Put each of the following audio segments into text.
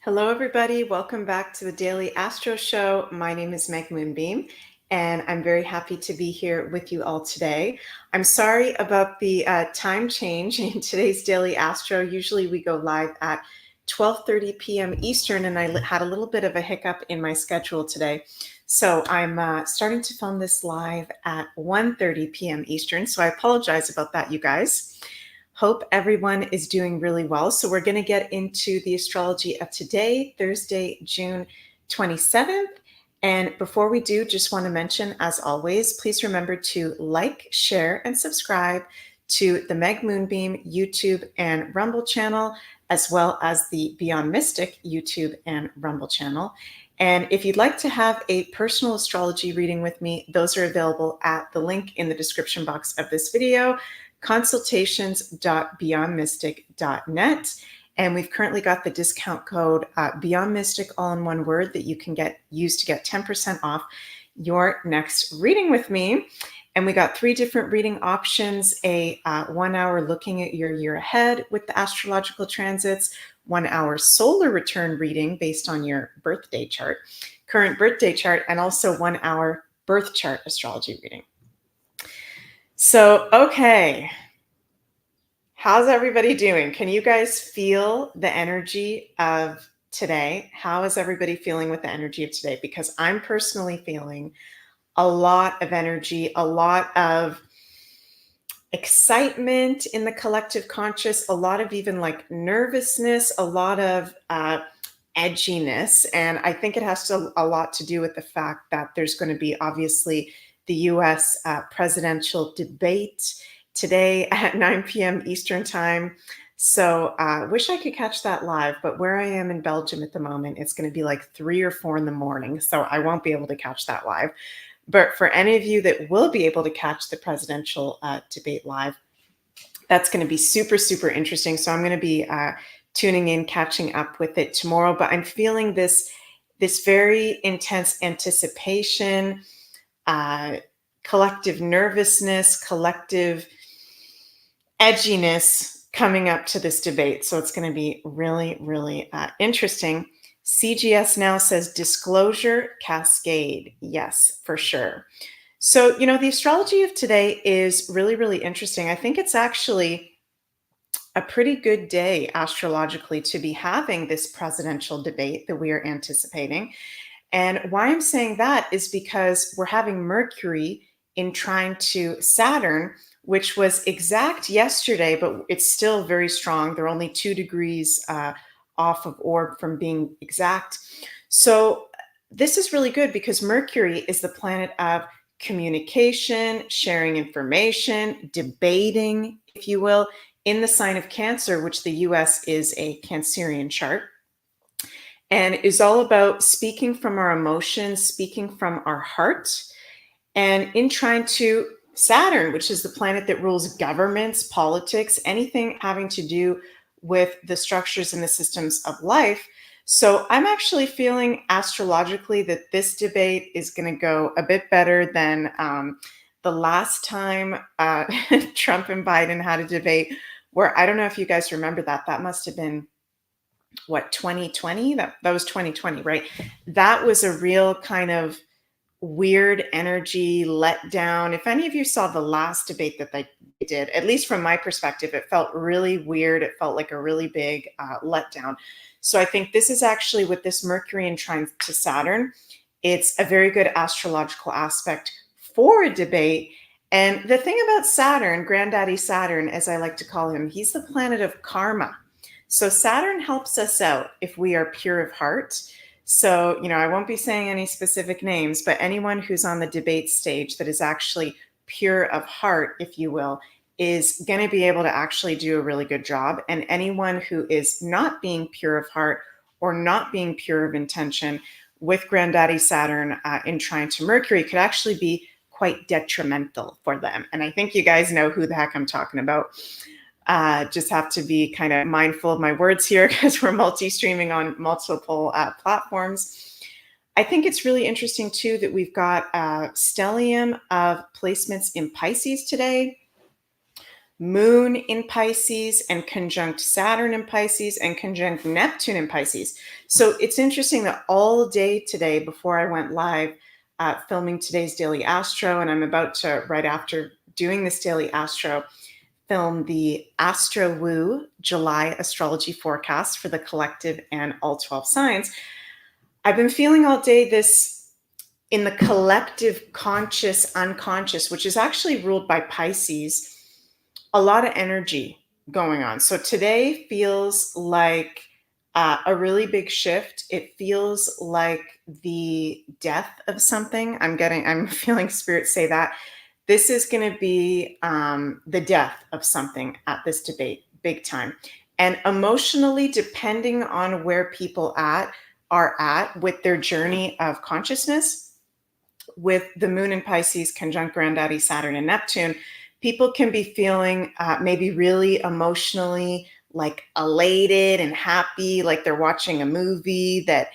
Hello, everybody. Welcome back to the Daily Astro Show. My name is Meg Moonbeam, and I'm very happy to be here with you all today. I'm sorry about the time change in today's Daily Astro. Usually we go live at 12:30 p.m. Eastern, and I had a little bit of a hiccup in my schedule today. So I'm starting to film this live at 1:30 p.m. Eastern. So I apologize about that, you guys. Hope everyone is doing really well. So we're going to get into the astrology of today, Thursday, June 27th. And before we do, just want to mention, as always, please remember to like, share, and subscribe to the Meg Moonbeam YouTube and Rumble channel, as well as the Beyond Mystic YouTube and Rumble channel. And if you'd like to have a personal astrology reading with me, those are available at the link in the description box of this video, consultations.beyondmystic.net. And we've currently got the discount code Beyond Mystic, all in one word, that you can use to get 10% off your next reading with me. And we got 3 different reading options: a 1 hour looking at your year ahead with the astrological transits, 1 hour solar return reading based on your birthday chart, current birthday chart, and also 1 hour birth chart astrology reading. So, okay, how's everybody doing? Can you guys feel the energy of today? How is everybody feeling with the energy of today? Because I'm personally feeling a lot of energy, a lot of excitement in the collective conscious, a lot of even like nervousness, a lot of edginess. And I think it has a lot to do with the fact that there's going to be obviously the US presidential debate today at 9 p.m. Eastern time. So wish I could catch that live, but where I am in Belgium at the moment, it's going to be like 3 or 4 in the morning. So I won't be able to catch that live. But for any of you that will be able to catch the presidential debate live, that's going to be super, super interesting. So I'm going to be tuning in, catching up with it tomorrow. But I'm feeling this very intense anticipation, collective nervousness, collective edginess coming up to this debate. So it's going to be really, really interesting. CGS now says disclosure cascade. Yes, for sure. So, the astrology of today is really, really interesting. I think it's actually a pretty good day astrologically to be having this presidential debate that we are anticipating. And why I'm saying that is because we're having Mercury in trine to Saturn, which was exact yesterday, but it's still very strong. They're only 2 degrees off of orb from being exact. So this is really good because Mercury is the planet of communication, sharing information, debating, if you will, in the sign of Cancer, which the US is a Cancerian chart, and is all about speaking from our emotions, speaking from our heart. And in trine to Saturn, which is the planet that rules governments, politics, anything having to do with the structures and the systems of life. So I'm actually feeling astrologically that this debate is going to go a bit better than the last time Trump and Biden had a debate, where I don't know if you guys remember that. That must have been, 2020? That was 2020, right? That was a real kind of weird energy letdown. If any of you saw the last debate that they did, at least from my perspective, it felt really weird. It felt like a really big letdown. So I think this is actually, with this Mercury in trine to Saturn, it's a very good astrological aspect for a debate. And the thing about Saturn, Granddaddy Saturn, as I like to call him, he's the planet of karma. So Saturn helps us out if we are pure of heart. So, I won't be saying any specific names, but anyone who's on the debate stage that is actually pure of heart, if you will, is going to be able to actually do a really good job. And anyone who is not being pure of heart or not being pure of intention with Granddaddy Saturn in trine to Mercury could actually be quite detrimental for them. And I think you guys know who the heck I'm talking about. Just have to be kind of mindful of my words here because we're multi-streaming on multiple platforms. I think it's really interesting too that we've got stellium of placements in Pisces today. Moon in Pisces and conjunct Saturn in Pisces and conjunct Neptune in Pisces. So it's interesting that all day today, before I went live filming today's Daily Astro, and I'm about to, right after doing this Daily Astro, film the Astro Woo July Astrology Forecast for the collective and all 12 signs. I've been feeling all day this in the collective conscious, unconscious, which is actually ruled by Pisces, a lot of energy going on. So today feels like a really big shift. It feels like the death of something. I'm feeling spirit say that. This is going to be the death of something at this debate, big time. And emotionally, depending on where people are at with their journey of consciousness, with the moon in Pisces conjunct granddaddy Saturn and Neptune, people can be feeling maybe really emotionally like elated and happy, like they're watching a movie that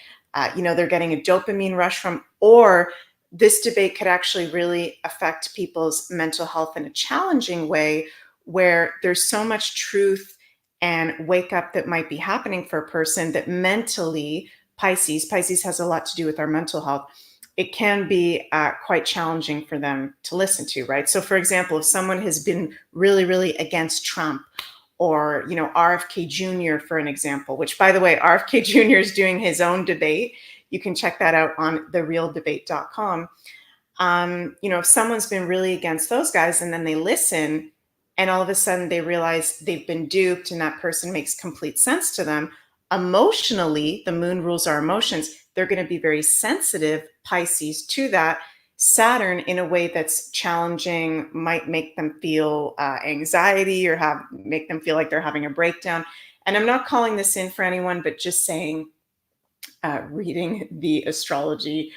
they're getting a dopamine rush from. Or this debate could actually really affect people's mental health in a challenging way, where there's so much truth and wake up that might be happening for a person that mentally, Pisces has a lot to do with our mental health. It can be quite challenging for them to listen to, right? So, for example, if someone has been really, really against Trump, or RFK Jr., for an example, which, by the way, RFK Jr. is doing his own debate. You can check that out on therealdebate.com. If someone's been really against those guys and then they listen and all of a sudden they realize they've been duped and that person makes complete sense to them, emotionally, the moon rules our emotions. They're going to be very sensitive, Pisces, to that. Saturn, in a way that's challenging, might make them feel anxiety or make them feel like they're having a breakdown. And I'm not calling this in for anyone, but just saying, reading the astrology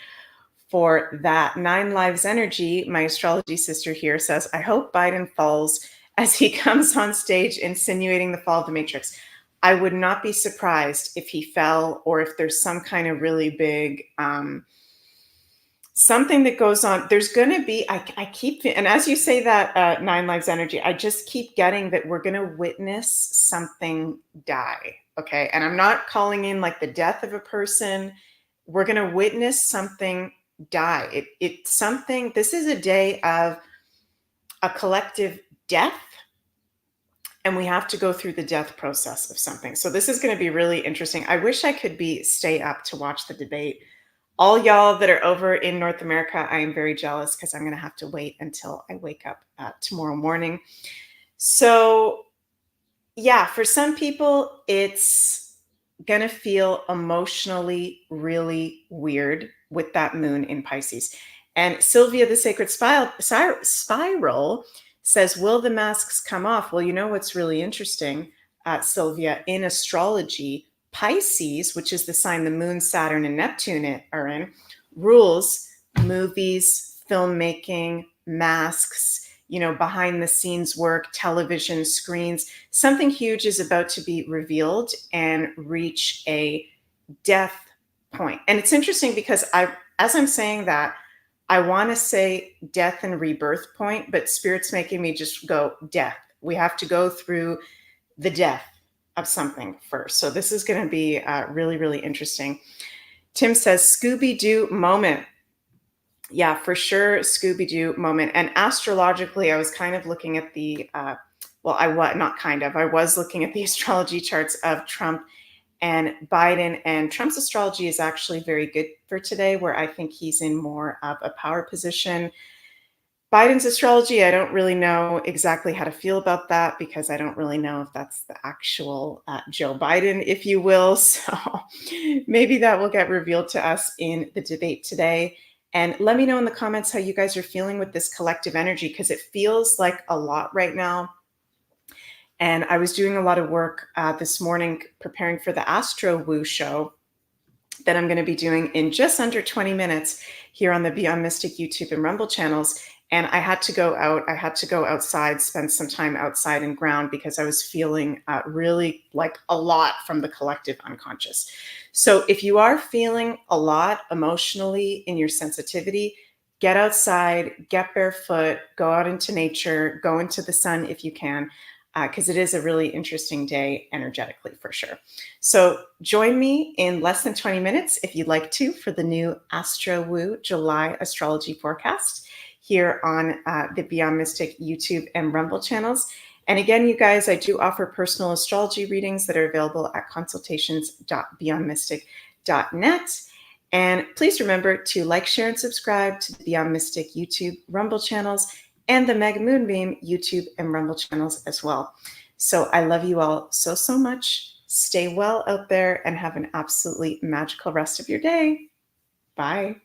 for that. Nine Lives Energy, my astrology sister here, says, I hope Biden falls as he comes on stage insinuating the fall of the Matrix. I would not be surprised if he fell, or if there's some kind of really big something that goes on. There's going to be, I keep, and as you say that, Nine Lives Energy, I just keep getting that we're going to witness something die. Okay. And I'm not calling in like the death of a person. We're going to witness something die. It's something, this is a day of a collective death. And we have to go through the death process of something. So this is going to be really interesting. I wish I could stay up to watch the debate. All y'all that are over in North America, I am very jealous because I'm going to have to wait until I wake up tomorrow morning. So yeah, for some people, it's going to feel emotionally really weird with that moon in Pisces. And Sylvia, the Sacred Spiral says, will the masks come off? Well, you know what's really interesting, Sylvia, in astrology, Pisces, which is the sign the moon, Saturn, and Neptune are in, rules movies, filmmaking, masks, behind the scenes work, television screens. Something huge is about to be revealed and reach a death point. And it's interesting because as I'm saying that, I want to say death and rebirth point, but Spirit's making me just go death. We have to go through the death of something first. So this is going to be really, really interesting. Tim says, Scooby-Doo moment. Yeah, for sure, Scooby-Doo moment. And astrologically, I was kind of looking at I was looking at the astrology charts of Trump and Biden, and Trump's astrology is actually very good for today, where I think he's in more of a power position. Biden's astrology, I don't really know exactly how to feel about that, because I don't really know if that's the actual Joe Biden, if you will. So maybe that will get revealed to us in the debate today. And let me know in the comments how you guys are feeling with this collective energy, because it feels like a lot right now. And I was doing a lot of work this morning preparing for the Astro Woo show that I'm going to be doing in just under 20 minutes here on the Beyond Mystic YouTube and Rumble channels. And I had to go out. I had to go outside, spend some time outside and ground, because I was feeling really like a lot from the collective unconscious. So if you are feeling a lot emotionally in your sensitivity, get outside, get barefoot, go out into nature, go into the sun if you can, because it is a really interesting day energetically for sure. So join me in less than 20 minutes if you'd like to for the new Astro Woo July astrology forecast here on the Beyond Mystic YouTube and Rumble channels. And again, you guys, I do offer personal astrology readings that are available at consultations.beyondmystic.net. And please remember to like, share, and subscribe to the Beyond Mystic YouTube Rumble channels and the MEG Moonbeam YouTube and Rumble channels as well. So I love you all so, so much. Stay well out there and have an absolutely magical rest of your day. Bye.